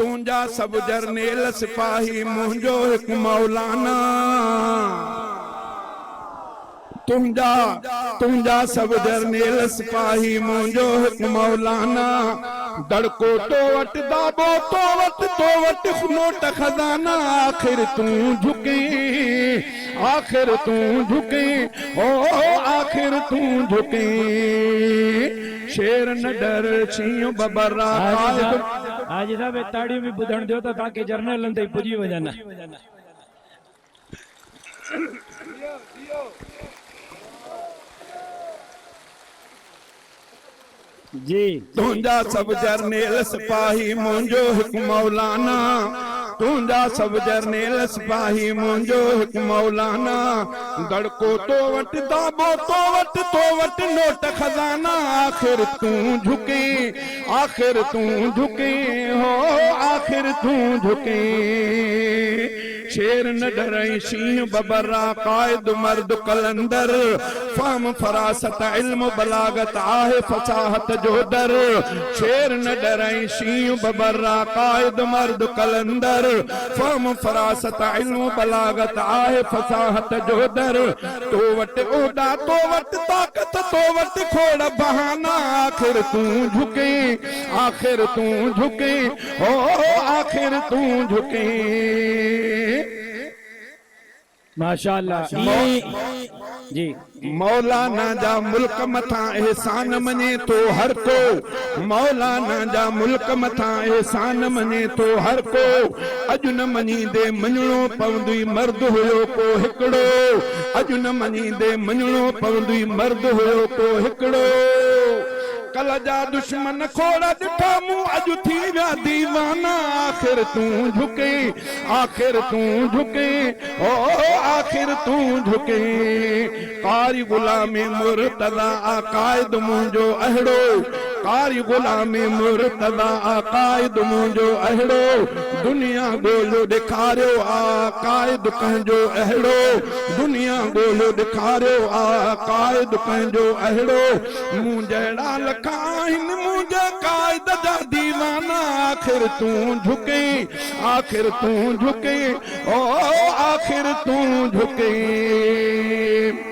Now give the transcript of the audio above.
तुंहिंजा सभु जरनेल सिपाही मुंहिंजो हिकु मौलाना तुंहिंजा सभु जरनेल सिपाही मुंहिंजो हिकु मौलाना दड़को तो वट दाबो तो वट नोट खजाना आखिर तूं झुके ओ आखिर तूं झुके शेर न डर शींहुं बबरा हाजी साहब ताड़ी में बुधण दियो त ताके जर्नल ते पुजी वजन जी तुंहिंजा सभु जरनेल सिपाही मुंहिंजो हिकु मौलाना तुंहिंजा सभु जरनेल सिपाही मुंहिंजो हिकु मौलाना दड़को तो वट दाबो तो वट नोट खजाना आखिर तूं झुके हो आखिर तूं झुके शेर न डरई शींहुं बबरा कायद मर्द कलंदर फहम फरासत इल्म बलागत आहे फसाहत जो दर शेर न डरई शींहुं बबरा कायद मर्द कलंदर फहम फरासत इल्म बलागत आहे फसाहत जो दर तो वट ओडा तो वट ताकत तो वट खोड़ बहाना आखिर तूं झुके ओ आखिर तूं झुके माशाअल्लाह जी मौलाना जा मुल्क मथा एहसान मने तो हर को मौलाना जा मुल्क मथा एहसान मने तो हर को अज न मनी दे मञणो पवंदी मर्द हुयो को हिकड़ो अज न मनी दे मञणो पवंदी मर्द हुयो को हिकड़ो कल जा दुश्मन खोड़ ॾिठा मूं अॼु थी विया दीवाना आखिर तूं झुके ओ आखिर तूं झुके कारी गुलामी मुर्तदा आकायद मुंहिंजो अहिड़ो कारी गुलामी मुर्तदा आकायद मुंहिंजो अहिड़ो दुनिया ॻोल्हियो ॾेखारियो आकायद कंहिंजो अहिड़ो दुनिया ॻोल्हियो ॾेखारियो आकायद कंहिंजो अहिड़ो मूं जहिड़ा लखा आहिनि मुंहिंजे कायद जा दीवाना आखिर तूं झुके ओ आखिर तूं झुके